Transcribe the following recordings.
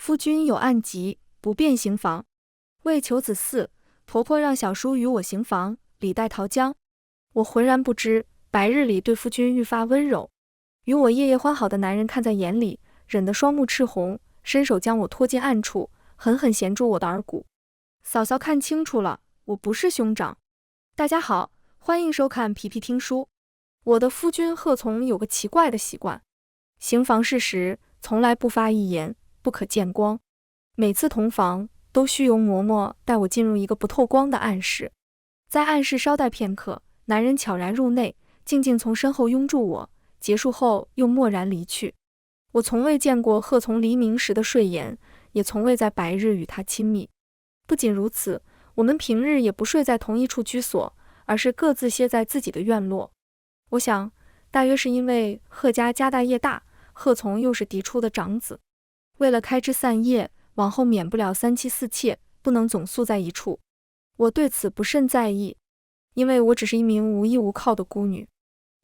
夫君有案疾，不便行房。为求子嗣，婆婆让小叔与我行房，李代桃僵。我浑然不知，白日里对夫君愈发温柔，与我夜夜欢好的男人看在眼里，忍得双目赤红，伸手将我拖进暗处，狠狠衔住我的耳骨。嫂嫂看清楚了，我不是兄长。大家好，欢迎收看皮皮听书。我的夫君贺从有个奇怪的习惯，行房事时从来不发一言，不可见光。每次同房都须由嬷嬷带我进入一个不透光的暗室，在暗室稍待片刻，男人悄然入内，静静从身后拥住我，结束后又默然离去。我从未见过贺从黎明时的睡颜，也从未在白日与他亲密。不仅如此，我们平日也不睡在同一处居所，而是各自歇在自己的院落。我想，大约是因为贺家家大业大，贺从又是嫡出的长子，为了开枝散叶，往后免不了三妻四妾，不能总宿在一处。我对此不甚在意，因为我只是一名无依无靠的孤女。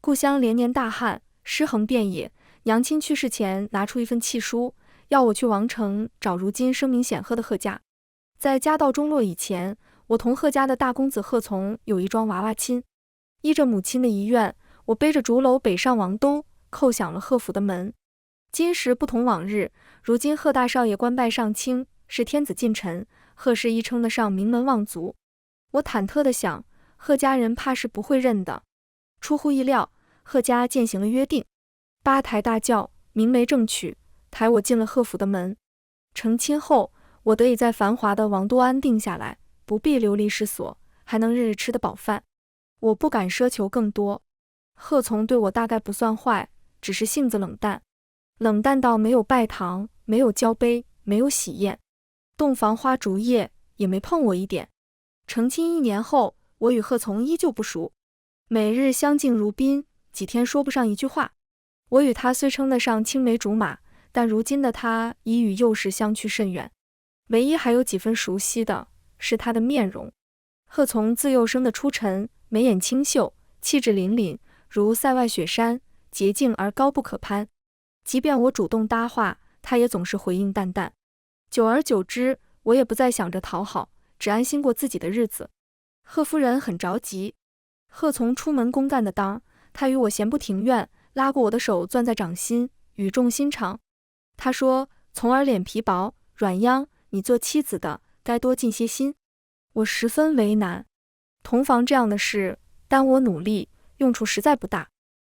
故乡连年大旱，尸横遍野，娘亲去世前拿出一份契书，要我去王城找如今声名显赫的贺家。在家道中落以前，我同贺家的大公子贺从有一桩娃娃亲。依着母亲的遗愿，我背着竹篓北上王都，叩响了贺府的门。今时不同往日，如今贺大少爷官拜上卿，是天子近臣，贺氏亦称得上名门望族。我忐忑地想，贺家人怕是不会认的。出乎意料，贺家践行了约定，八抬大轿，明媒正娶，抬我进了贺府的门。成亲后，我得以在繁华的王都安定下来，不必流离失所，还能日日吃得饱饭。我不敢奢求更多。贺从对我大概不算坏，只是性子冷淡，冷淡到没有拜堂，没有交杯，没有喜宴，洞房花烛夜也没碰我一点。成亲1年后，我与贺从依旧不熟，每日相敬如宾，几天说不上一句话。我与他虽称得上青梅竹马，但如今的他已与幼时相去甚远，唯一还有几分熟悉的是他的面容。贺从自幼生的出尘，眉眼清秀，气质凛凛，如塞外雪山，洁净而高不可攀。即便我主动搭话，他也总是回应淡淡。久而久之，我也不再想着讨好，只安心过自己的日子。贺夫人很着急，贺从出门公干的当，他与我闲不庭院，拉过我的手攥在掌心，语重心长。他说，从儿脸皮薄，软秧，你做妻子的该多尽些心。我十分为难，同房这样的事，单我努力，用处实在不大。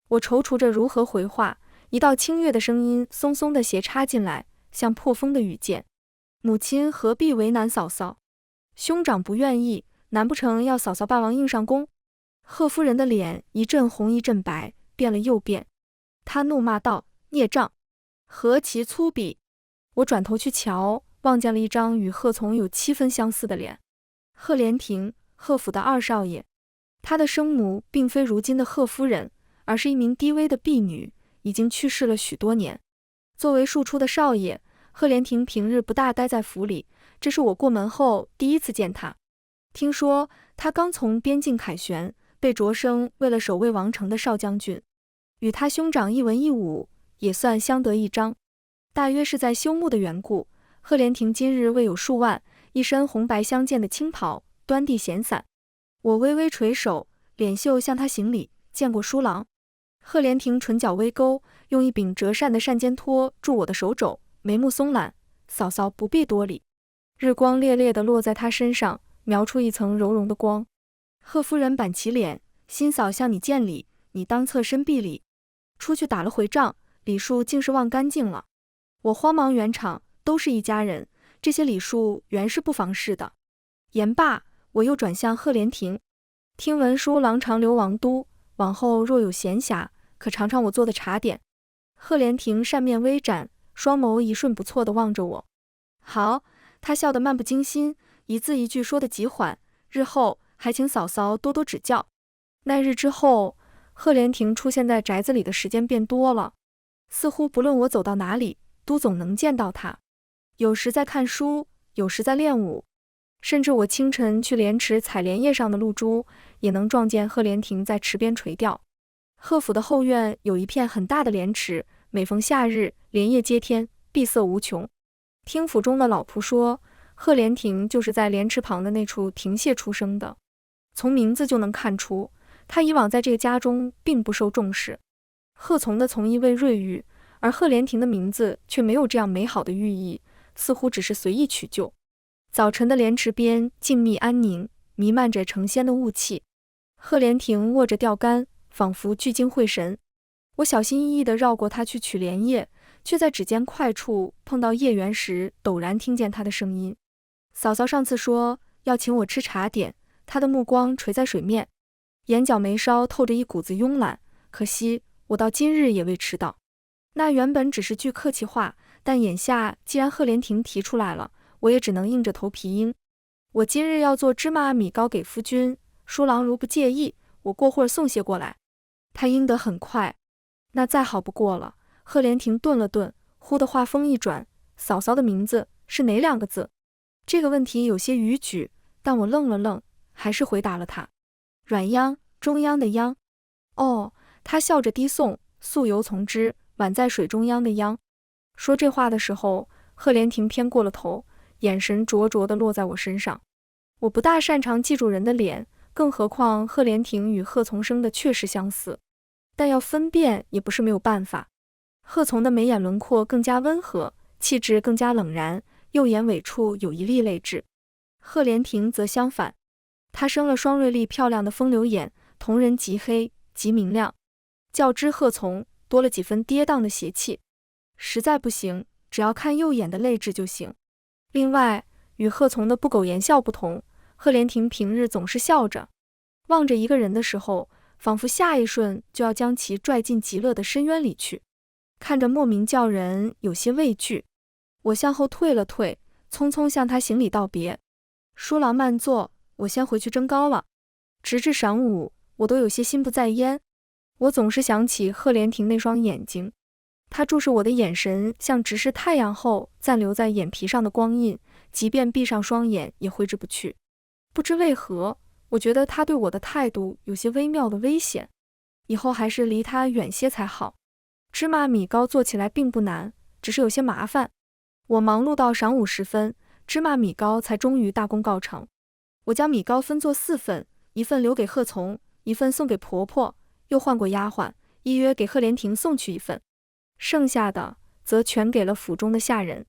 我踌躇着如何回话，一道清越的声音松松地斜插进来，像破风的羽箭。母亲何必为难嫂嫂？兄长不愿意，难不成要嫂嫂霸王硬上弓？贺夫人的脸一阵红一阵白，变了又变。她怒骂道：孽障，何其粗鄙！我转头去瞧，望见了一张与贺从有7分相似的脸。贺连廷，贺府的2少爷。他的生母并非如今的贺夫人，而是一名低微的婢女，已经去世了许多年。作为庶出的少爷，贺连廷平日不大待在府里，这是我过门后第一次见他。听说他刚从边境凯旋，被擢升为了守卫王城的少将军，与他兄长一文一武，也算相得益彰。大约是在休沐的缘故，贺连廷今日未有数万，一身红白相间的青袍，端地闲散。我微微垂手，脸袖向他行礼，见过书郎。贺连廷唇角微勾，用一柄折扇的扇尖托住我的手肘，眉目松懒，嫂嫂不必多礼。日光烈烈地落在他身上，描出一层柔融的光。贺夫人板起脸，新嫂向你见礼，你当侧身避礼。出去打了回仗，礼数竟是忘干净了。我慌忙圆场，都是一家人，这些礼数原是不妨事的。言罢，我又转向贺连廷，听闻书郎常留王都，往后若有闲暇，可尝尝我做的茶点。贺连廷扇面微展，双眸一瞬不错地望着我。好，他笑得漫不经心，一字一句说得极缓，日后还请嫂嫂多多指教。那日之后，贺连廷出现在宅子里的时间变多了，似乎不论我走到哪里，都总能见到他。有时在看书，有时在练武，甚至我清晨去莲池采莲叶上的露珠，也能撞见贺连廷在池边垂钓。贺府的后院有一片很大的莲池，每逢夏日，莲叶接天，碧色无穷。听府中的老仆说，贺连亭就是在莲池旁的那处亭榭出生的，从名字就能看出，他以往在这个家中并不受重视。贺从的从意味瑞玉，而贺连亭的名字却没有这样美好的寓意，似乎只是随意取就。早晨的莲池边静谧安宁，弥漫着成仙的雾气。贺连亭握着钓竿，仿佛聚精会神。我小心翼翼地绕过他去取莲叶，却在指尖快处碰到叶缘时，陡然听见他的声音。嫂嫂上次说要请我吃茶点，他的目光垂在水面，眼角眉梢透着一股子慵懒，可惜我到今日也未吃到。那原本只是句客气话，但眼下既然贺连亭提出来了，我也只能硬着头皮应。我今日要做芝麻米糕给夫君，书郎如不介意，我过会儿送些过来。他应得很快，那再好不过了。贺连亭顿了顿，忽的话锋一转，嫂嫂的名字是哪2个字？这个问题有些逾矩，但我愣了愣，还是回答了他。软央，中央的央。哦，他笑着低诵，素由从之，宛在水中央的央。说这话的时候，贺连亭偏过了头，眼神灼灼地落在我身上。我不大擅长记住人的脸，更何况贺连亭与贺从生的确实相似，但要分辨也不是没有办法。贺从的眉眼轮廓更加温和，气质更加冷然，右眼尾处有一粒泪痣。贺连亭则相反，他生了双锐利漂亮的风流眼，瞳仁极黑极明亮，较之贺从多了几分跌宕的邪气。实在不行，只要看右眼的泪痣就行。另外，与贺从的不苟言笑不同，贺连亭平日总是笑着，望着一个人的时候，仿佛下一瞬就要将其拽进极乐的深渊里去，看着莫名叫人有些畏惧。我向后退了退，匆匆向他行礼道别。书郎慢坐，我先回去蒸糕了。直至晌午，我都有些心不在焉。我总是想起贺连亭那双眼睛，他注视我的眼神像直视太阳后暂留在眼皮上的光印，即便闭上双眼也挥之不去。不知为何，我觉得他对我的态度有些微妙的危险，以后还是离他远些才好。芝麻米糕做起来并不难，只是有些麻烦。我忙碌到晌午时分，芝麻米糕才终于大功告成。我将米糕分作4份，1份留给贺从，1份送给婆婆，又换过丫鬟，依约给贺连亭送去1份，剩下的则全给了府中的下人。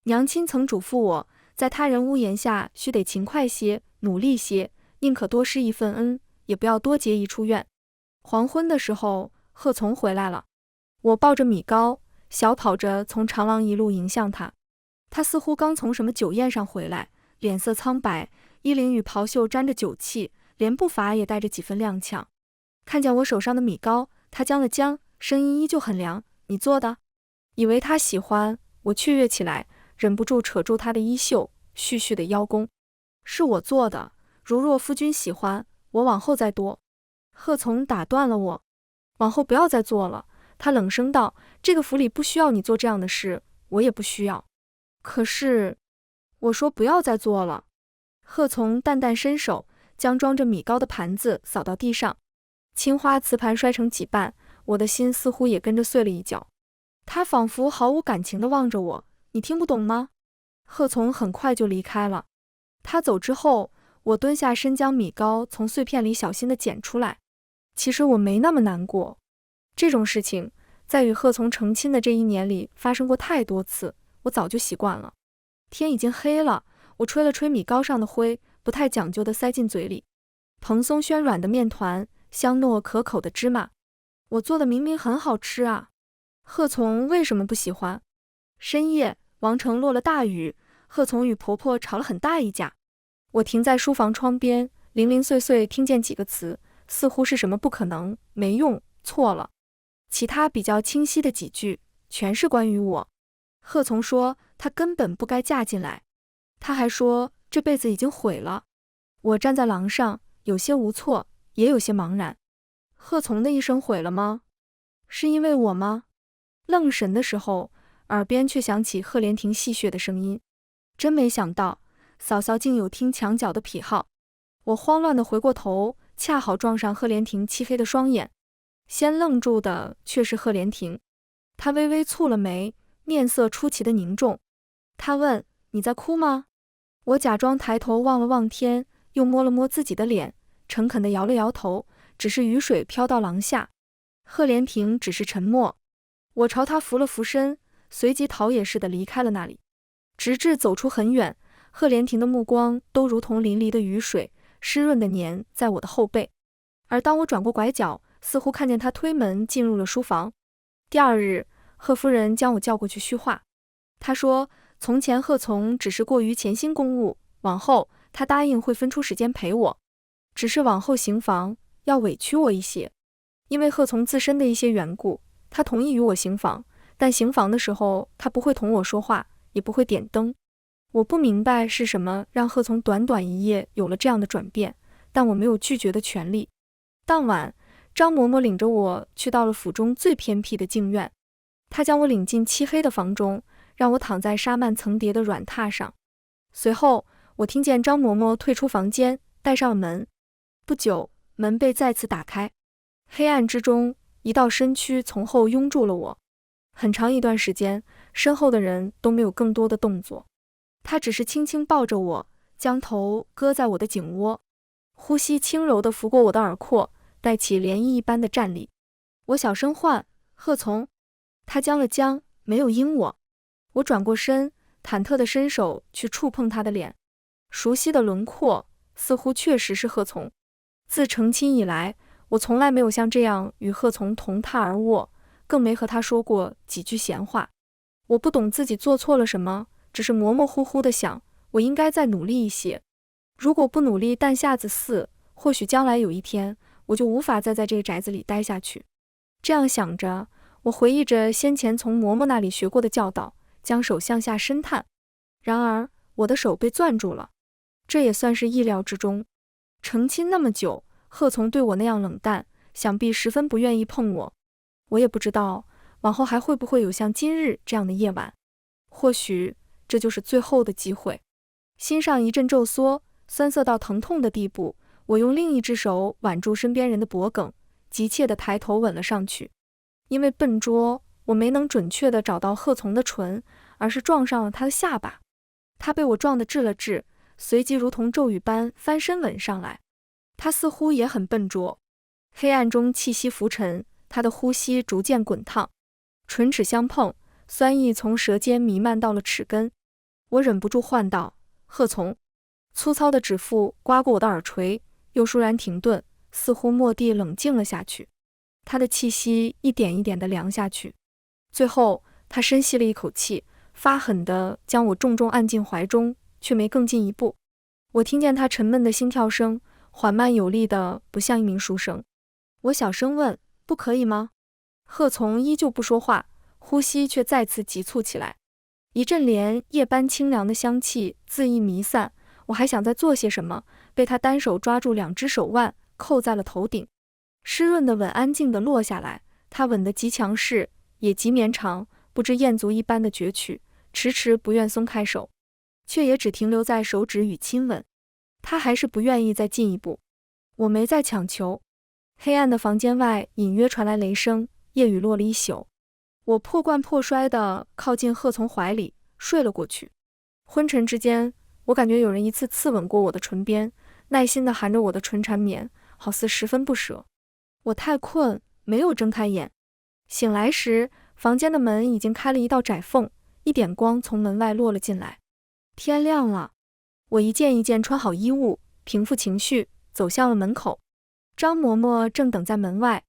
娘亲曾嘱咐我，在他人屋檐下须得勤快些，努力些，宁可多施1份恩，也不要多结1处怨。黄昏的时候，贺从回来了，我抱着米糕，小跑着从长廊一路迎向他。他似乎刚从什么酒宴上回来，脸色苍白，衣领与袍袖沾着酒气，连步伐也带着几分踉跄。看见我手上的米糕，他僵了僵，声音依旧很凉：“你做的？”以为他喜欢，我雀跃起来，忍不住扯住他的衣袖，絮絮的邀功：“是我做的，如若夫君喜欢，我往后再多。”贺从打断了我：“往后不要再做了。”他冷声道：“这个府里不需要你做这样的事，我也不需要。”可是，我说不要再做了。贺从淡淡伸手，将装着米糕的盘子扫到地上，青花瓷盘摔成几瓣，我的心似乎也跟着碎了一角。他仿佛毫无感情地望着我：“你听不懂吗？”贺从很快就离开了。他走之后，我蹲下身将米糕从碎片里小心地捡出来。其实我没那么难过，这种事情在与贺从成亲的这1年里发生过太多次，我早就习惯了。天已经黑了，我吹了吹米糕上的灰，不太讲究地塞进嘴里。蓬松暄软的面团，香糯可口的芝麻，我做的明明很好吃啊。贺从为什么不喜欢？深夜，王城落了大雨，贺从与婆婆吵了很大一架。我停在书房窗边，零零碎碎听见几个词，似乎是什么不可能、没用、错了。其他比较清晰的几句，全是关于我。贺从说她根本不该嫁进来，他还说这辈子已经毁了。我站在廊上，有些无措，也有些茫然。贺从的一生毁了吗？是因为我吗？愣神的时候，耳边却响起贺连亭戏谑的声音：“真没想到，嫂嫂竟有听墙角的癖好。”我慌乱地回过头，恰好撞上贺连亭漆黑的双眼。先愣住的却是贺连亭，他微微蹙了眉，面色出奇的凝重。他问：你在哭吗？我假装抬头望了望天，又摸了摸自己的脸，诚恳地摇了摇头，只是雨水飘到廊下。贺连亭只是沉默。我朝他扶了扶身，随即逃也似的离开了那里。直至走出很远，贺连亭的目光都如同淋漓的雨水，湿润的粘在我的后背。而当我转过拐角，似乎看见他推门进入了书房。第二日，贺夫人将我叫过去叙话。她说，从前贺从只是过于潜心公务，往后他答应会分出时间陪我，只是往后行房要委屈我一些。因为贺从自身的一些缘故，他同意与我行房，但行房的时候他不会同我说话，也不会点灯。我不明白是什么让贺从短短一夜有了这样的转变，但我没有拒绝的权利。当晚，张嬷嬷领着我去到了府中最偏僻的静院，她将我领进漆黑的房中，让我躺在纱幔层叠的软榻上。随后，我听见张嬷嬷退出房间，带上了门。不久，门被再次打开，黑暗之中，一道身躯从后拥住了我。很长一段时间，身后的人都没有更多的动作，他只是轻轻抱着我，将头搁在我的颈窝，呼吸轻柔地拂过我的耳廓，带起涟漪一般的站立。我小声唤：贺从。他僵了僵，没有应我。我转过身，忐忑地伸手去触碰他的脸，熟悉的轮廓，似乎确实是贺从。自成亲以来，我从来没有像这样与贺从同榻而卧，更没和他说过几句闲话。我不懂自己做错了什么，只是模模糊糊地想，我应该再努力一些。如果不努力但下子嗣，或许将来有一天，我就无法再在这个宅子里待下去。这样想着，我回忆着先前从嬷嬷那里学过的教导，将手向下深探。然而，我的手被攥住了，这也算是意料之中。成亲那么久，贺从对我那样冷淡，想必十分不愿意碰我。我也不知道往后还会不会有像今日这样的夜晚，或许这就是最后的机会。心上一阵骤缩，酸涩到疼痛的地步，我用另一只手挽住身边人的脖颈，急切地抬头吻了上去。因为笨拙，我没能准确地找到贺从的唇，而是撞上了他的下巴。他被我撞得滞了滞，随即如同骤雨般翻身吻上来。他似乎也很笨拙。黑暗中气息浮沉，他的呼吸逐渐滚烫，唇齿相碰，酸意从舌尖弥漫到了齿根。我忍不住唤道：贺从。粗糙的指腹刮过我的耳垂，又倏然停顿，似乎蓦地冷静了下去。他的气息一点一点地凉下去，最后他深吸了一口气，发狠地将我重重按进怀中，却没更进一步。我听见他沉闷的心跳声，缓慢有力的不像一名书生。我小声问：不可以吗？贺从依旧不说话，呼吸却再次急促起来。一阵莲叶般清凉的香气恣意弥散，我还想再做些什么，被他单手抓住两只手腕，扣在了头顶。湿润的吻安静地落下来，他吻得极强势，也极绵长，不知燕足一般的攫取，迟迟不愿松开手，却也只停留在手指与亲吻。他还是不愿意再进一步。我没再强求。黑暗的房间外隐约传来雷声，夜雨落了一宿。我破罐破摔地靠近贺从怀里，睡了过去。昏沉之间，我感觉有人一次次吻过我的唇边，耐心地含着我的唇缠绵，好似十分不舍。我太困，没有睁开眼。醒来时，房间的门已经开了一道窄缝，一点光从门外落了进来。天亮了。我一件一件穿好衣物，平复情绪，走向了门口。张嬷嬷正等在门外，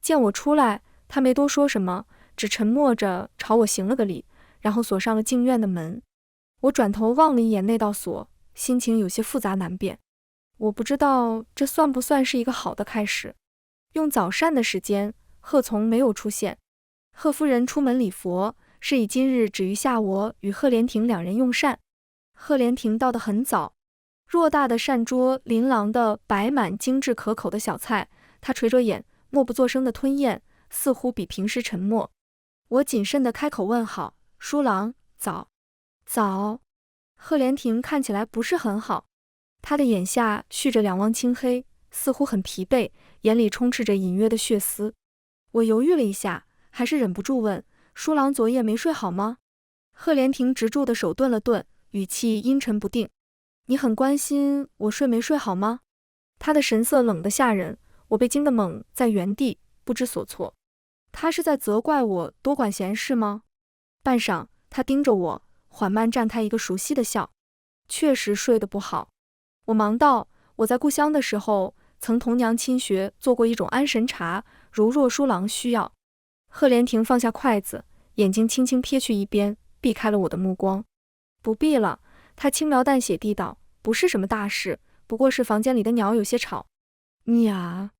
见我出来，她没多说什么，只沉默着朝我行了个礼，然后锁上了静院的门。我转头望了一眼那道锁，心情有些复杂难辨。我不知道这算不算是一个好的开始。用早膳的时间，贺从没有出现。贺夫人出门礼佛，是以今日只余下我与贺连亭两人用膳。贺连亭到得很早，偌大的膳桌琳琅地摆满精致可口的小菜，他垂着眼，默不作声地吞咽，似乎比平时沉默。我谨慎地开口问好：书郎，早。早。贺连亭看起来不是很好，他的眼下蓄着两汪青黑，似乎很疲惫，眼里充斥着隐约的血丝。我犹豫了一下，还是忍不住问：书郎昨夜没睡好吗？贺连亭直住的手顿了顿，语气阴沉不定。你很关心我睡没睡好吗？他的神色冷得吓人，我被惊得懵在原地，不知所措。他是在责怪我多管闲事吗？半晌，他盯着我，缓慢绽开一个熟悉的笑。确实睡得不好。我忙道，我在故乡的时候，曾同娘亲学做过一种安神茶，如若书郎需要。贺连亭放下筷子，眼睛轻轻瞥去一边，避开了我的目光。不必了，他轻描淡写地道，不是什么大事，不过是房间里的鸟有些吵。鸟？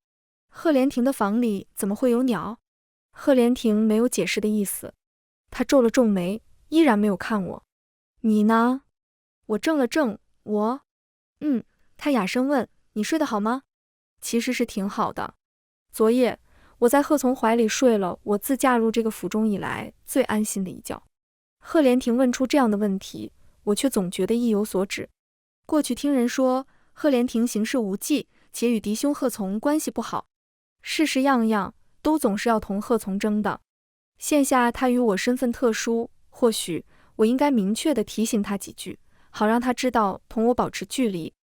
贺连亭的房里怎么会有鸟？贺连亭没有解释的意思，他皱了皱眉，依然没有看我。你呢？我怔了怔，他哑声问，你睡得好吗？其实是挺好的。昨夜我在贺从怀里睡了我自嫁入这个府中以来最安心的一觉。贺连亭问出这样的问题，我却总觉得意有所指。过去听人说贺连亭行事无忌，且与嫡兄贺从关系不好，事事样样都总是要同贺从争的。现下他与我身份特殊，或许我应该明确地提醒他几句，好让他知道同我保持距离，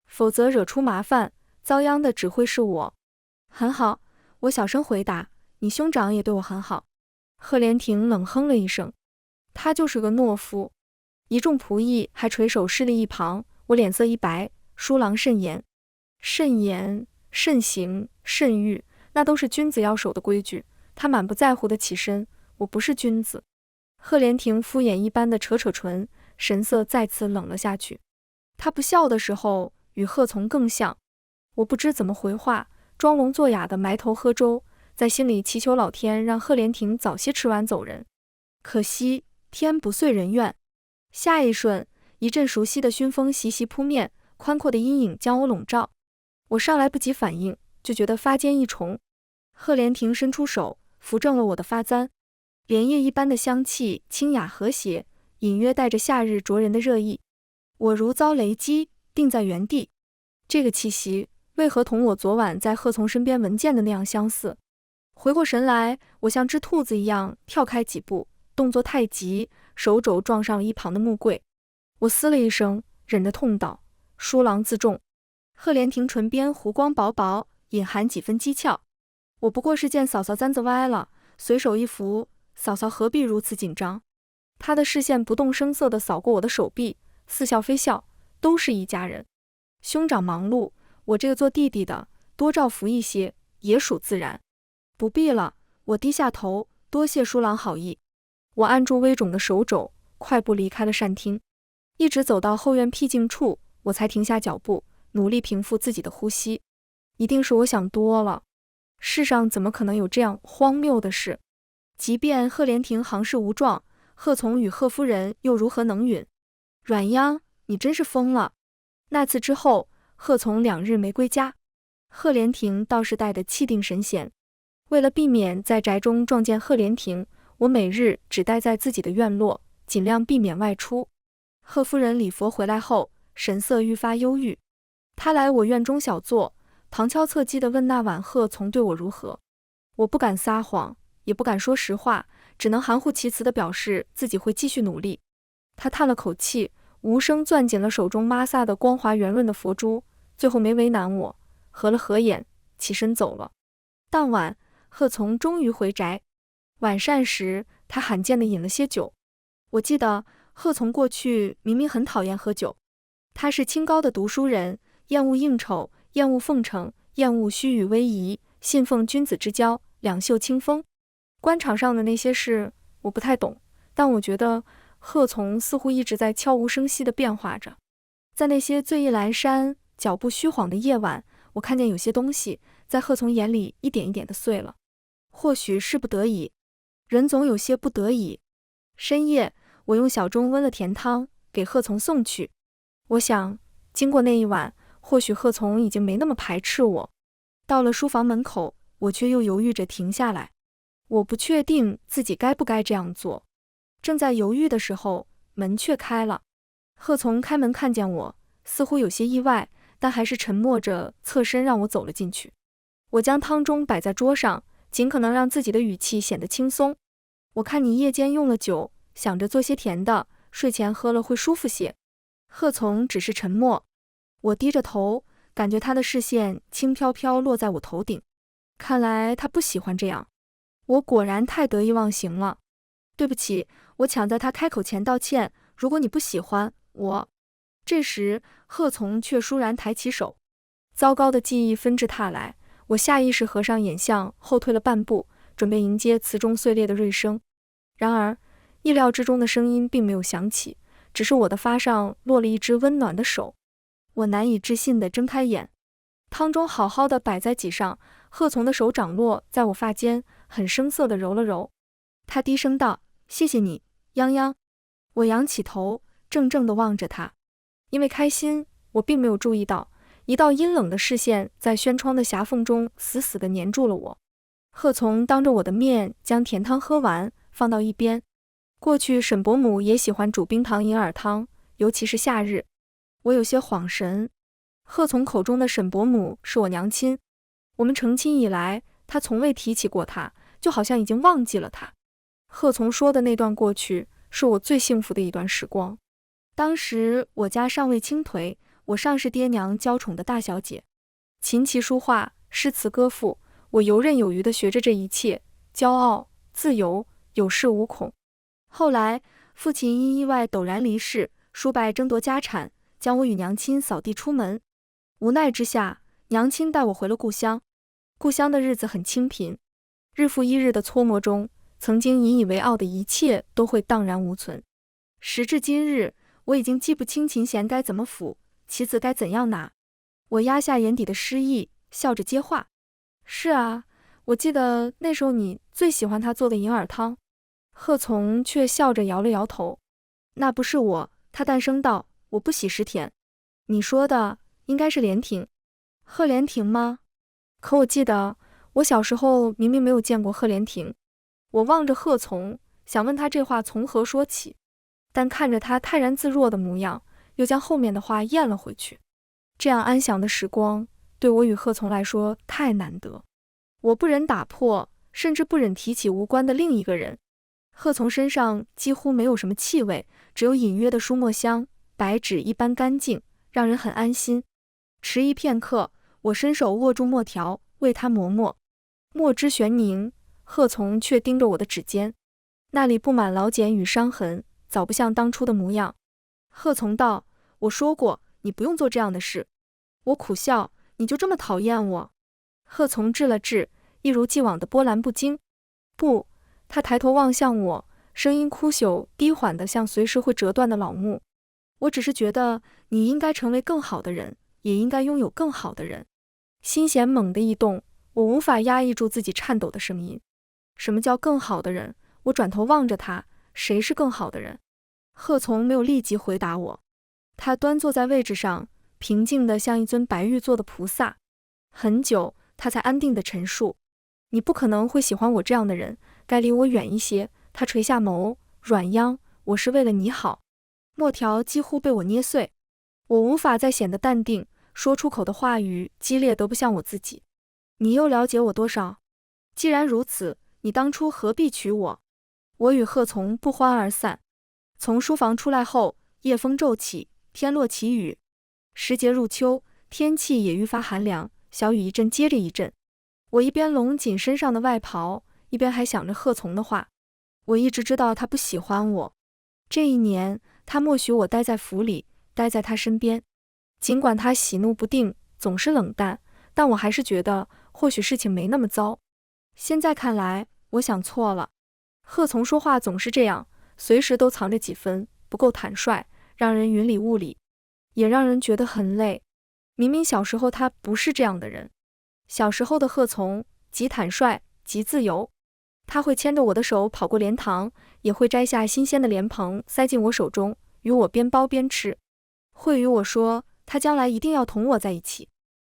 否则惹出麻烦，遭殃的只会是我。很好，我小声回答，你兄长也对我很好。贺连亭冷哼了一声，他就是个懦夫。一众仆役还垂手侍立一旁，我脸色一白，书郎慎言。慎言、慎行、慎欲，那都是君子要守的规矩，他满不在乎地起身，我不是君子。贺连亭敷衍一般的扯扯唇，神色再次冷了下去。他不笑的时候与贺从更像。我不知怎么回话，装聋作哑的埋头喝粥，在心里祈求老天让贺连亭早些吃完走人。可惜天不遂人愿。下一瞬，一阵熟悉的熏风习习扑面，宽阔的阴影将我笼罩。我尚来不及反应，就觉得发间一重。贺连亭伸出手扶正了我的发簪，莲叶一般的香气清雅和谐，隐约带着夏日灼人的热意。我如遭雷击，定在原地。这个气息为何同我昨晚在贺从身边闻见的那样相似？回过神来，我像只兔子一样跳开几步，动作太急，手肘撞上了一旁的木柜。我嘶了一声，忍着痛道：书郎自重。贺连亭唇边弧光薄薄，隐含几分讥诮。我不过是见嫂嫂簪子歪了，随手一扶，嫂嫂何必如此紧张？他的视线不动声色地扫过我的手臂，似笑非笑，都是一家人。兄长忙碌，我这个做弟弟的多照拂一些，也属自然。不必了，我低下头，多谢书郎好意。我按住微肿的手肘，快步离开了膳厅，一直走到后院僻静处，我才停下脚步，努力平复自己的呼吸。一定是我想多了，世上怎么可能有这样荒谬的事？即便贺连亭行事无状，贺从与贺夫人又如何能允？阮央，你真是疯了。那次之后，贺从2日没归家，贺连亭倒是待得气定神闲。为了避免在宅中撞见贺连亭，我每日只待在自己的院落，尽量避免外出。贺夫人礼佛回来后，神色愈发忧郁。她来我院中小坐，旁敲侧击地问那晚贺从对我如何。我不敢撒谎，也不敢说实话，只能含糊其辞地表示自己会继续努力。她叹了口气，无声攥紧了手中抹撒的光滑圆润的佛珠，最后没为难我，合了合眼，起身走了。当晚，贺从终于回宅。晚膳时，他罕见地饮了些酒。我记得贺从过去明明很讨厌喝酒，他是清高的读书人，厌恶应酬，厌恶奉承，厌恶虚与委蛇，信奉君子之交，两袖清风。官场上的那些事我不太懂，但我觉得贺从似乎一直在悄无声息地变化着。在那些醉意阑珊、脚步虚晃的夜晚，我看见有些东西在贺从眼里一点一点地碎了。或许是不得已，人总有些不得已。深夜，我用小盅温了甜汤给贺从送去。我想，经过那一晚，或许贺从已经没那么排斥我。到了书房门口，我却又犹豫着停下来。我不确定自己该不该这样做。正在犹豫的时候，门却开了。贺从开门看见我，似乎有些意外，但还是沉默着侧身让我走了进去。我将汤盅摆在桌上，尽可能让自己的语气显得轻松。我看你夜间用了酒，想着做些甜的，睡前喝了会舒服些。贺从只是沉默，我低着头，感觉他的视线轻飘飘落在我头顶。看来他不喜欢这样。我果然太得意忘形了。对不起，我抢在他开口前道歉，如果你不喜欢我。这时，贺从却倏然抬起手。糟糕的记忆纷至沓来，我下意识合上眼，向后退了半步，准备迎接词中碎裂的锐声。然而，意料之中的声音并没有响起，只是我的发上落了一只温暖的手。我难以置信地睁开眼，汤中好好的摆在几上，贺从的手掌落在我发间，很生涩地揉了揉。他低声道：“谢谢你，泱泱。”我仰起头，怔怔地望着他。因为开心，我并没有注意到，一道阴冷的视线在轩窗的狭缝中死死地粘住了我。贺从当着我的面将甜汤喝完，放到一边。过去沈伯母也喜欢煮冰糖银耳汤，尤其是夏日。我有些恍神。贺从口中的沈伯母是我娘亲，我们成亲以来，他从未提起过她，就好像已经忘记了她。贺从说的那段过去，是我最幸福的一段时光。当时我家尚未倾颓，我尚是爹娘娇宠的大小姐，琴棋书画、诗词歌赋，我游刃有余地学着这一切，骄傲、自由，有恃无恐。后来，父亲因意外陡然离世，叔伯争夺家产，将我与娘亲扫地出门。无奈之下，娘亲带我回了故乡。故乡的日子很清贫，日复一日的搓磨中，曾经引以为傲的一切都会荡然无存。时至今日，我已经记不清琴弦该怎么抚，棋子该怎样拿。我压下眼底的失意，笑着接话：“是啊，我记得那时候你最喜欢他做的银耳汤。”贺从却笑着摇了摇头：“那不是我。”他淡声道：“我不喜食甜。”你说的应该是莲亭。贺莲亭吗？可我记得我小时候明明没有见过贺莲亭。我望着贺从，想问他这话从何说起，但看着他泰然自若的模样，又将后面的话咽了回去。这样安详的时光，对我与贺从来说太难得。我不忍打破，甚至不忍提起无关的另一个人。贺从身上几乎没有什么气味，只有隐约的书墨香，白纸一般干净，让人很安心。迟疑片刻，我伸手握住墨条，为他磨墨。墨汁悬凝，贺从却盯着我的指尖，那里布满老茧与伤痕，早不像当初的模样。贺从道：“我说过，你不用做这样的事。”我苦笑：“你就这么讨厌我？”贺从滞了滞，一如既往的波澜不惊。不，他抬头望向我，声音枯朽低缓的像随时会折断的老木。我只是觉得你应该成为更好的人，也应该拥有更好的人。心弦猛地一动，我无法压抑住自己颤抖的声音。什么叫更好的人？我转头望着他，谁是更好的人？贺从没有立即回答我，他端坐在位置上，平静得像一尊白玉做的菩萨。很久，他才安定地陈述：“你不可能会喜欢我这样的人，该离我远一些。”他垂下眸，软央：“我是为了你好。”墨条几乎被我捏碎，我无法再显得淡定，说出口的话语激烈得不像我自己。你又了解我多少？既然如此，你当初何必娶我？我与贺从不欢而散。从书房出来后，夜风骤起，天落起雨。时节入秋，天气也愈发寒凉，小雨一阵接着一阵。我一边拢紧身上的外袍，一边还想着贺从的话。我一直知道他不喜欢我。这一年，他默许我待在府里，待在他身边。尽管他喜怒不定，总是冷淡，但我还是觉得或许事情没那么糟。现在看来，我想错了。贺从说话总是这样，随时都藏着几分不够坦率，让人云里雾里，也让人觉得很累。明明小时候他不是这样的人。小时候的贺从极坦率，极自由。他会牵着我的手跑过莲塘，也会摘下新鲜的莲蓬塞进我手中，与我边剥边吃。会与我说他将来一定要同我在一起。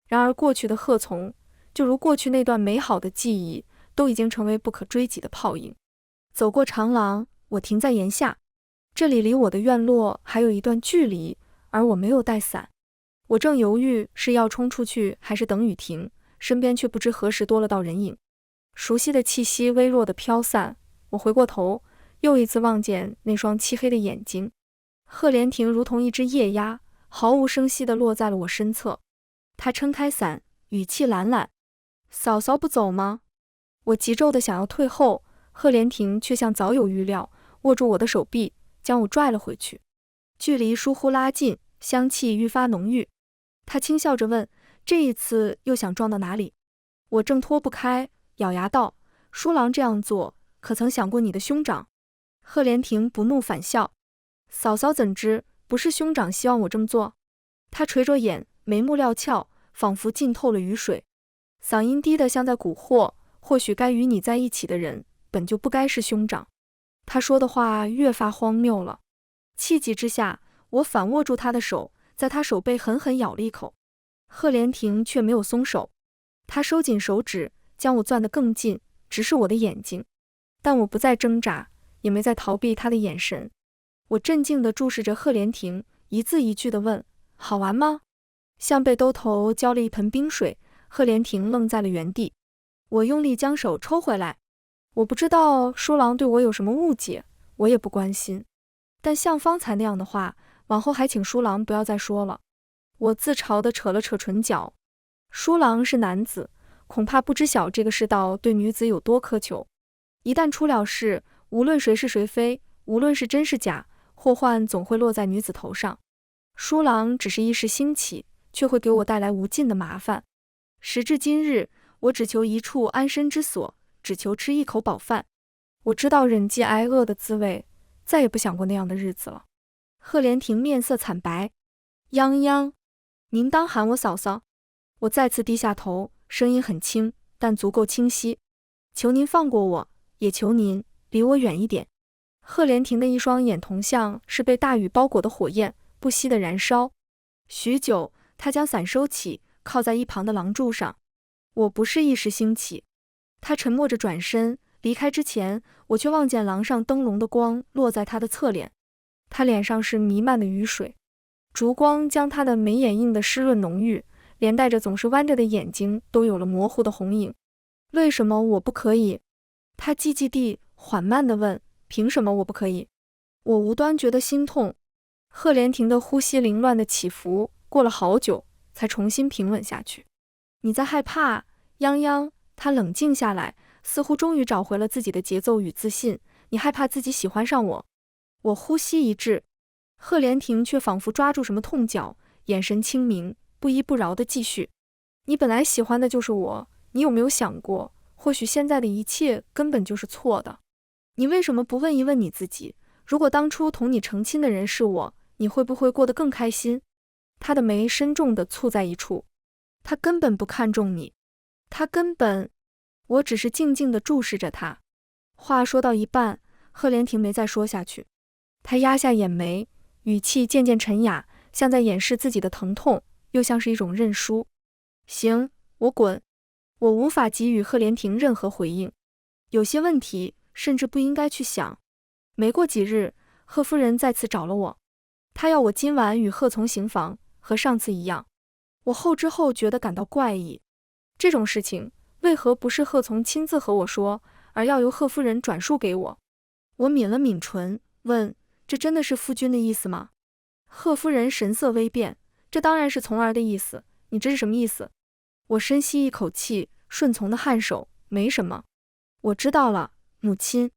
然而过去的贺从，就如过去那段美好的记忆，都已经成为不可追及的泡影。走过长廊，我停在檐下，这里离我的院落还有一段距离，而我没有带伞。我正犹豫是要冲出去还是等雨停，身边却不知何时多了道人影。熟悉的气息微弱的飘散，我回过头，又一次望见那双漆黑的眼睛。赫连亭如同一只夜鸦，毫无声息地落在了我身侧。他撑开伞，语气懒懒：“嫂嫂不走吗？”我急骤地想要退后，赫连亭却像早有预料，握住我的手臂，将我拽了回去。距离疏忽拉近，香气愈发浓郁。他轻笑着问：“这一次又想撞到哪里？”我挣脱不开，咬牙道：“书郎这样做，可曾想过你的兄长？”赫连亭不怒反笑：“嫂嫂怎知，不是兄长希望我这么做？”他垂着眼，眉目料峭，仿佛浸透了雨水，嗓音低得像在蛊惑：“或许该与你在一起的人，本就不该是兄长。”他说的话越发荒谬了。气急之下，我反握住他的手，在他手背狠狠咬了一口。赫连亭却没有松手，他收紧手指，将我攥得更近，直视我的眼睛。但我不再挣扎，也没再逃避他的眼神。我镇静地注视着赫连亭，一字一句地问：“好玩吗？”像被兜头浇了一盆冰水，赫连亭愣在了原地。我用力将手抽回来。我不知道书郎对我有什么误解，我也不关心。但像方才那样的话，往后还请书郎不要再说了。我自嘲地扯了扯唇角。书郎是男子，恐怕不知晓这个世道对女子有多苛求。一旦出了事，无论谁是谁非，无论是真是假，祸患总会落在女子头上。书郎只是一时兴起，却会给我带来无尽的麻烦。时至今日，我只求一处安身之所，只求吃一口饱饭。我知道忍饥挨饿的滋味，再也不想过那样的日子了。赫连亭面色惨白：“泱泱，您当喊我嫂嫂。”我再次低下头，声音很轻，但足够清晰：“求您放过我，也求您离我远一点。”赫连亭的一双眼瞳像是被大雨包裹的火焰，不息地燃烧。许久，他将伞收起，靠在一旁的廊柱上。我不是一时兴起。他沉默着转身离开之前，我却望见廊上灯笼的光落在他的侧脸。他脸上是弥漫的雨水，烛光将他的眉眼映得湿润浓郁，连带着总是弯着的眼睛都有了模糊的红影。为什么我不可以？他寂寂地缓慢地问：“凭什么我不可以？”我无端觉得心痛。赫连亭的呼吸凌乱的起伏，过了好久才重新平稳下去。“你在害怕，泱泱。”他冷静下来，似乎终于找回了自己的节奏与自信。“你害怕自己喜欢上我？”我呼吸一滞，赫连亭却仿佛抓住什么痛脚，眼神清明，不依不饶地继续：“你本来喜欢的就是我，你有没有想过，或许现在的一切根本就是错的？你为什么不问一问你自己，如果当初同你成亲的人是我，你会不会过得更开心？”他的眉深重地蹙在一处。他根本不看重你，他根本……我只是静静地注视着他。话说到一半，赫连亭没再说下去。他压下眼眉，语气渐渐沉哑，像在掩饰自己的疼痛，又像是一种认输。“行，我滚。”我无法给予赫连亭任何回应。有些问题甚至不应该去想。没过几日，赫夫人再次找了我，她要我今晚与赫从行房，和上次一样。我后知后觉地感到怪异，这种事情为何不是赫从亲自和我说，而要由赫夫人转述给我？我抿了抿唇，问：“这真的是夫君的意思吗？”赫夫人神色微变：“这当然是从儿的意思，你这是什么意思？”我深吸一口气，顺从的颔首：“没什么。”“我知道了，母亲。”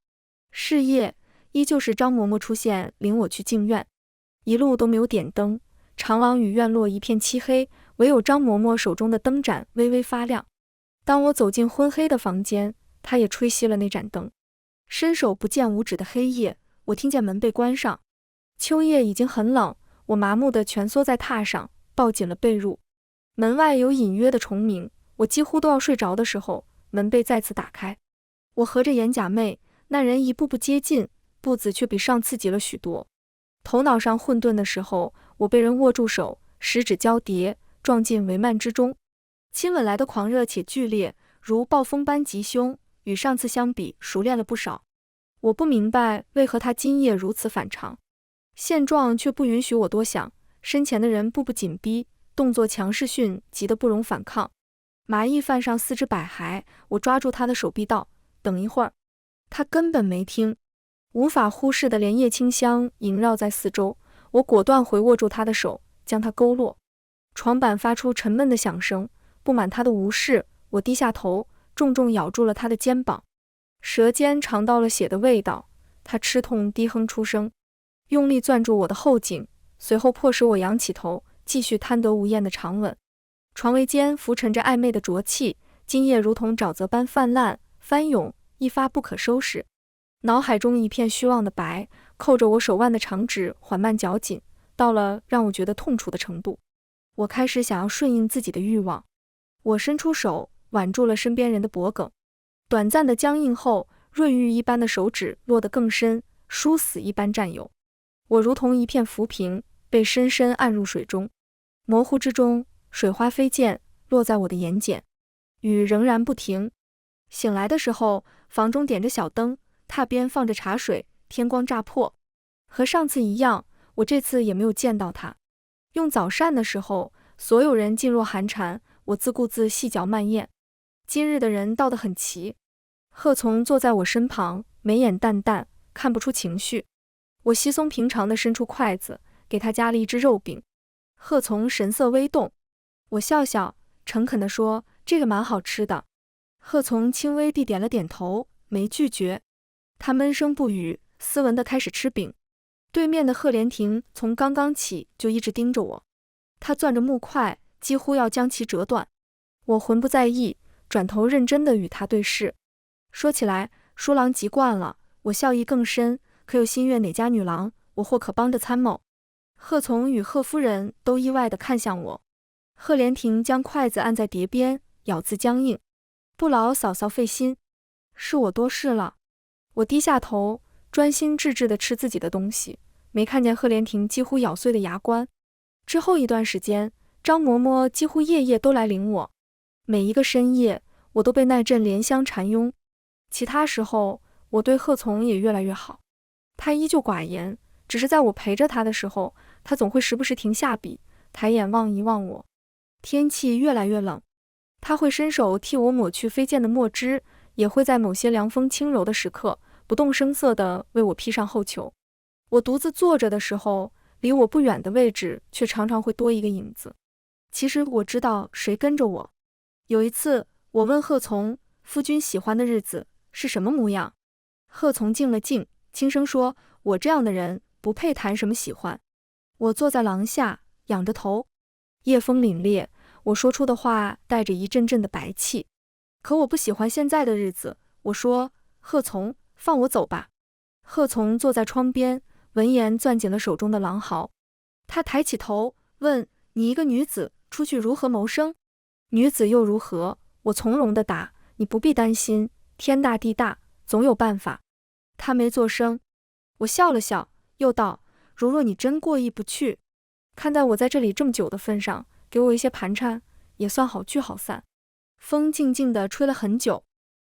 是夜，依旧是张嬷嬷出现，领我去静院。一路都没有点灯，长廊与院落一片漆黑，唯有张嬷嬷手中的灯盏微微发亮。当我走进昏黑的房间，她也吹熄了那盏灯。伸手不见五指的黑夜，我听见门被关上。秋夜已经很冷，我麻木地蜷缩在榻上，抱紧了被褥。门外有隐约的虫鸣，我几乎都要睡着的时候，门被再次打开。我合着眼假寐，那人一步步接近，步子却比上次急了许多。头脑上混沌的时候，我被人握住手，十指交叠，撞进帷幔之中。亲吻来的狂热且剧烈，如暴风般急凶，与上次相比熟练了不少。我不明白为何他今夜如此反常，现状却不允许我多想。身前的人步步紧逼，动作强势迅，急得不容反抗。麻意泛上四肢百骸，我抓住他的手臂道：“等一会儿。”他根本没听。无法忽视的莲叶清香萦绕在四周，我果断回握住他的手，将他勾落。床板发出沉闷的响声，不满他的无视，我低下头，重重咬住了他的肩膀，舌尖尝到了血的味道。他吃痛低哼出声，用力攥住我的后颈，随后迫使我仰起头，继续贪得无厌的长吻。床围间浮沉着暧昧的浊气，今夜如同沼泽般泛滥翻涌，一发不可收拾。脑海中一片虚妄的白，扣着我手腕的长指缓慢绞紧，到了让我觉得痛楚的程度。我开始想要顺应自己的欲望，我伸出手挽住了身边人的脖颈，短暂的僵硬后，润玉一般的手指落得更深，殊死一般占有。我如同一片浮萍，被深深按入水中，模糊之中，水花飞溅，落在我的眼睑。雨仍然不停。醒来的时候，房中点着小灯，榻边放着茶水，天光乍破。和上次一样，我这次也没有见到他。用早膳的时候，所有人噤若寒蝉，我自顾自细嚼慢咽。今日的人到得很齐。贺从坐在我身旁，眉眼淡淡，看不出情绪。我稀松平常地伸出筷子，给他夹了一只肉饼。贺从神色微动，我笑笑，诚恳地说：“这个蛮好吃的。”贺从轻微地点了点头，没拒绝。他闷声不语，斯文地开始吃饼。对面的贺连亭从刚刚起就一直盯着我，他攥着木块，几乎要将其折断。我浑不在意，转头认真地与他对视。说起来，书郎急惯了，我笑意更深，可有心悦哪家女郎，我或可帮着参谋。贺从与贺夫人都意外地看向我。贺连亭将筷子按在碟边，咬字僵硬。不劳嫂嫂费心，是我多事了。我低下头，专心致志地吃自己的东西，没看见贺连亭几乎咬碎的牙关。之后一段时间，张嬷嬷几乎夜夜都来领我，每一个深夜，我都被那阵莲香缠拥。其他时候，我对贺从也越来越好。他依旧寡言，只是在我陪着他的时候，他总会时不时停下笔，抬眼望一望我。天气越来越冷，他会伸手替我抹去飞溅的墨汁，也会在某些凉风轻柔的时刻，不动声色地为我披上厚裘。我独自坐着的时候，离我不远的位置却常常会多一个影子。其实我知道谁跟着我。有一次，我问贺从：“夫君喜欢的日子是什么模样？”贺从静了静，轻声说：“我这样的人不配谈什么喜欢。”我坐在廊下，仰着头。夜风凛冽，我说出的话带着一阵阵的白气。可我不喜欢现在的日子，我说：“贺从，放我走吧。”贺从坐在窗边，闻言攥紧了手中的狼毫。他抬起头问：“你一个女子出去如何谋生？”“女子又如何？”我从容地答：“你不必担心，天大地大，总有办法。”他没作声。我笑了笑，又道：“如若你真过意不去，看在我在这里这么久的份上，给我一些盘缠，也算好聚好散。”风静静地吹了很久。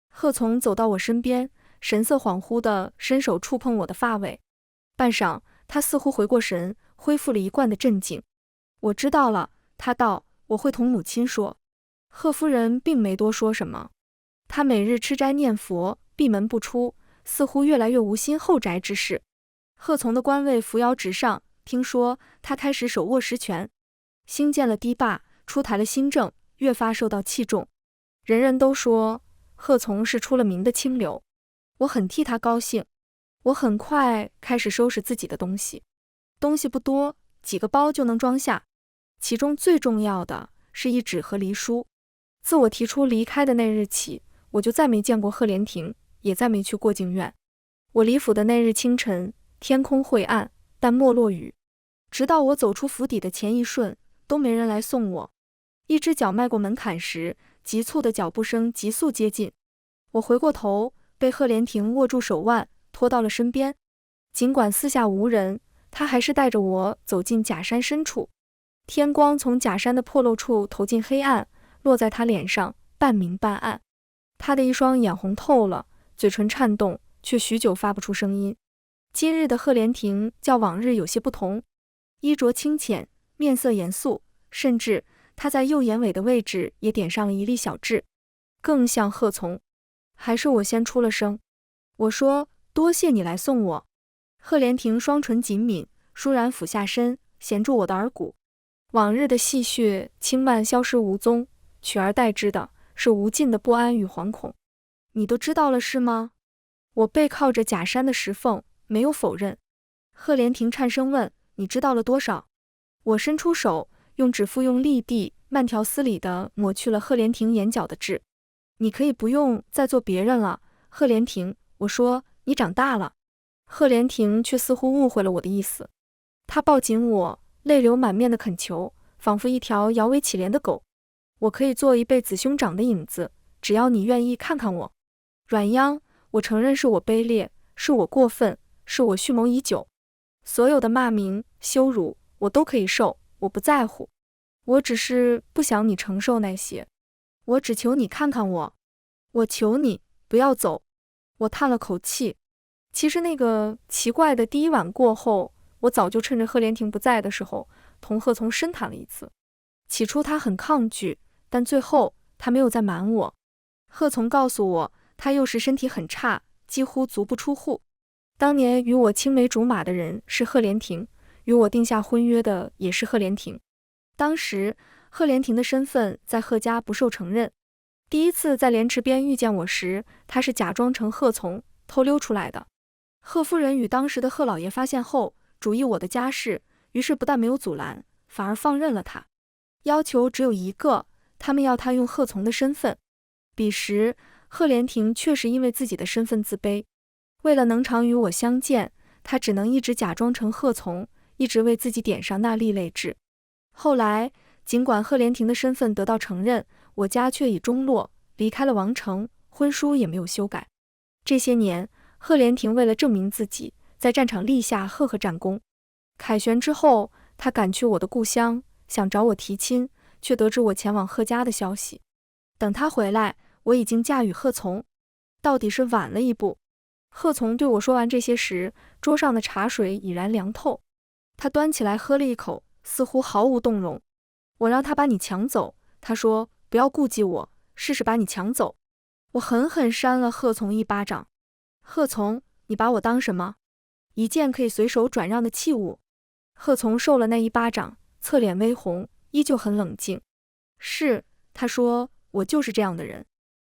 贺从走到我身边，神色恍惚地伸手触碰我的发尾。半晌，他似乎回过神，恢复了一贯的镇静。我知道了，他道：“我会同母亲说。”贺夫人并没多说什么，她每日吃斋念佛，闭门不出，似乎越来越无心后宅之事。贺从的官位扶摇直上，听说他开始手握实权，兴建了堤坝，出台了新政，越发受到器重。人人都说贺从是出了名的清流，我很替他高兴。我很快开始收拾自己的东西，东西不多，几个包就能装下，其中最重要的是一纸和离书。自我提出离开的那日起，我就再没见过贺连亭，也再没去过静院。我离府的那日清晨，天空晦暗，但没落雨。直到我走出府邸的前一瞬，都没人来送我。一只脚迈过门槛时，急促的脚步声急速接近。我回过头，被贺连亭握住手腕，拖到了身边。尽管四下无人，他还是带着我走进假山深处。天光从假山的破漏处投进黑暗，落在他脸上，半明半暗。他的一双眼红透了，嘴唇颤动，却许久发不出声音。今日的贺连亭较往日有些不同，衣着清浅，面色严肃，甚至他在右眼尾的位置也点上了一粒小痣，更像贺从。还是我先出了声，我说：“多谢你来送我。贺连亭双唇紧抿，倏然俯下身，衔住我的耳骨。往日的戏谑轻慢消失无踪，取而代之的是无尽的不安与惶恐。你都知道了是吗？我背靠着假山的石缝，没有否认。贺连亭颤声问，你知道了多少？我伸出手，用指腹用力地慢条斯理地抹去了贺连亭眼角的痣。你可以不用再做别人了，贺连亭，我说，你长大了。贺连亭却似乎误会了我的意思，他抱紧我，泪流满面的恳求，仿佛一条摇尾乞怜的狗。我可以做一辈子兄长的影子，只要你愿意看看我。软央，我承认是我卑劣，是我过分，是我蓄谋已久。所有的骂名、羞辱，我都可以受，我不在乎。我只是不想你承受那些。我只求你看看我，我求你不要走。我叹了口气。其实那个奇怪的第一晚过后，我早就趁着贺连亭不在的时候，同贺从深谈了一次。起初他很抗拒，但最后他没有再瞒我。贺从告诉我，他幼时身体很差，几乎足不出户。当年与我青梅竹马的人是贺连亭，与我定下婚约的也是贺连亭。当时贺连亭的身份在贺家不受承认。第一次在莲池边遇见我时，他是假装成贺从偷溜出来的。贺夫人与当时的贺老爷发现后，主意我的家事，于是不但没有阻拦，反而放任了他。要求只有一个，他们要他用贺从的身份。彼时贺连亭确实因为自己的身份自卑，为了能常与我相见，他只能一直假装成贺从，一直为自己点上那另类痣。后来尽管贺连亭的身份得到承认，我家却已中落，离开了王城，婚书也没有修改。这些年贺连亭为了证明自己，在战场立下赫赫战功。凯旋之后，他赶去我的故乡，想找我提亲，却得知我前往贺家的消息。等他回来，我已经嫁与贺从。到底是晚了一步。贺从对我说完这些时，桌上的茶水已然凉透。他端起来喝了一口，似乎毫无动容。我让他把你抢走，他说不要顾忌我，试试把你抢走。我狠狠扇了贺从一巴掌。贺从，你把我当什么？一件可以随手转让的器物？贺从受了那一巴掌，侧脸微红，依旧很冷静。是，他说，我就是这样的人，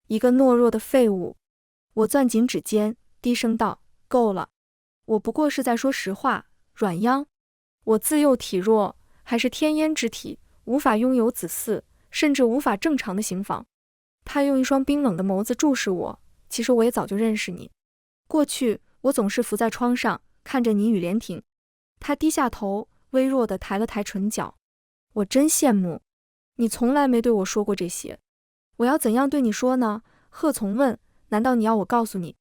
一个懦弱的废物。我攥紧指尖，低声道，够了，我不过是在说实话。软央，我自幼体弱，还是天阉之体，无法拥有子嗣，甚至无法正常的行房。他用一双冰冷的眸子注视我，其实我也早就认识你。过去我总是伏在窗上，看着你与连亭。他低下头，微弱地抬了抬唇角。我真羡慕，你从来没对我说过这些。我要怎样对你说呢？贺从问，难道你要我告诉你，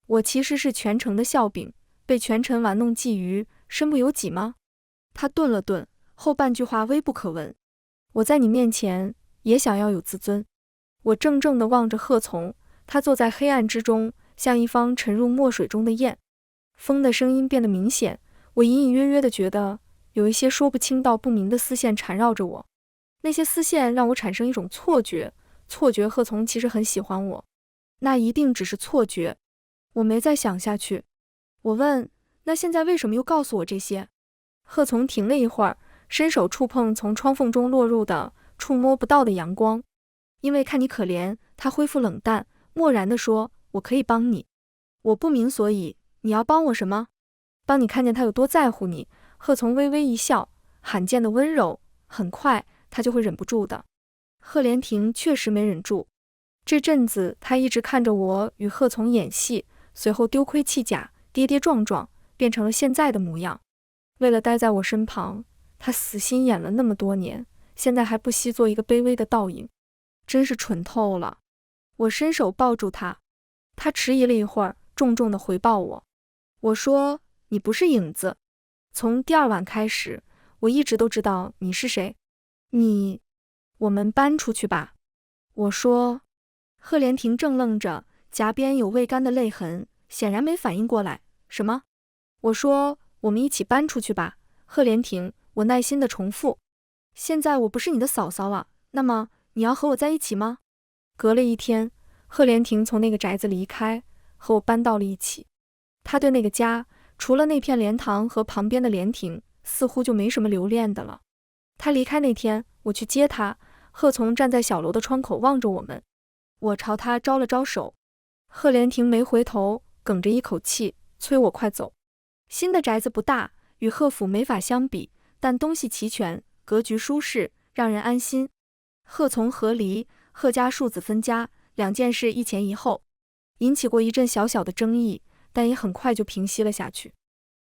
我其实是全城的笑柄，被权臣玩弄觊觎，身不由己吗？他顿了顿，后半句话微不可闻。我在你面前也想要有自尊。我怔怔地望着贺从，他坐在黑暗之中，像一方沉入墨水中的雁。风的声音变得明显，我隐隐约约地觉得有一些说不清道不明的丝线缠绕着我。那些丝线让我产生一种错觉，错觉贺从其实很喜欢我。那一定只是错觉。我没再想下去。我问，那现在为什么又告诉我这些？贺从停了一会儿，伸手触碰从窗缝中落入的触摸不到的阳光。因为看你可怜，他恢复冷淡，漠然地说，我可以帮你。我不明所以，你要帮我什么？帮你看见他有多在乎你。贺从微微一笑，罕见的温柔，很快他就会忍不住的。贺连亭确实没忍住。这阵子他一直看着我与贺从演戏，随后丢盔弃甲，跌跌撞撞，变成了现在的模样。为了待在我身旁，他死心演了那么多年，现在还不惜做一个卑微的倒影，真是蠢透了。我伸手抱住他，他迟疑了一会儿，重重地回抱我。我说，你不是影子。从第二晚开始，我一直都知道你是谁。我们搬出去吧。我说。贺连亭正愣着，颊边有未干的泪痕，显然没反应过来。什么？我说，我们一起搬出去吧。贺连亭，我耐心地重复。现在我不是你的嫂嫂了，那么你要和我在一起吗？隔了一天，贺连亭从那个宅子离开，和我搬到了一起。他对那个家，除了那片莲塘和旁边的莲亭，似乎就没什么留恋的了。他离开那天，我去接他，贺从站在小楼的窗口望着我们，我朝他招了招手。贺连亭没回头，哽着一口气，催我快走。新的宅子不大，与贺府没法相比，但东西齐全，格局舒适，让人安心。贺从和离，贺家庶子分家，两件事一前一后，引起过一阵小小的争议，但也很快就平息了下去。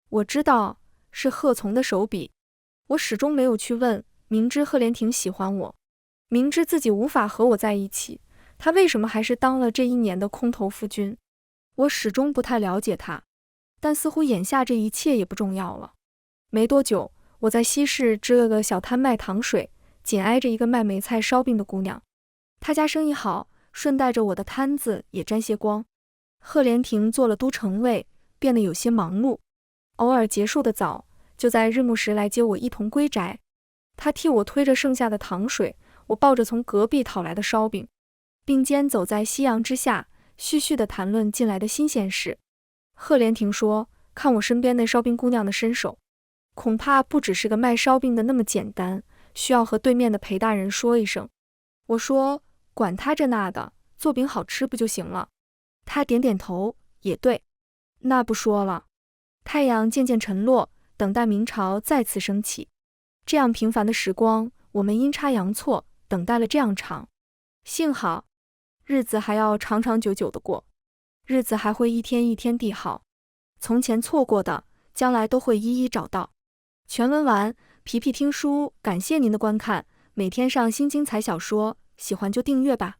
我知道是贺从的手笔，我始终没有去问，明知贺连亭喜欢我，明知自己无法和我在一起，他为什么还是当了这1年的空头夫君？我始终不太了解他，但似乎眼下这一切也不重要了。没多久，我在西市支了个小摊卖糖水，紧挨着一个卖梅菜烧饼的姑娘。她家生意好，顺带着我的摊子也沾些光。贺连亭做了都城尉，变得有些忙碌，偶尔结束的早，就在日暮时来接我一同归宅。他替我推着剩下的糖水，我抱着从隔壁讨来的烧饼，并肩走在夕阳之下，絮絮地谈论近来的新鲜事。贺连亭说，看我身边那烧饼姑娘的身手，恐怕不只是个卖烧饼的那么简单，需要和对面的裴大人说一声。我说，管他这那的，做饼好吃不就行了？他点点头，也对，那不说了。太阳渐渐沉落，等待明朝再次升起。这样平凡的时光，我们阴差阳错等待了这样长。幸好，日子还要长长久久的过，日子还会一天一天地好。从前错过的，将来都会一一找到。全文完，皮皮听书，感谢您的观看，每天上新精彩小说，喜欢就订阅吧。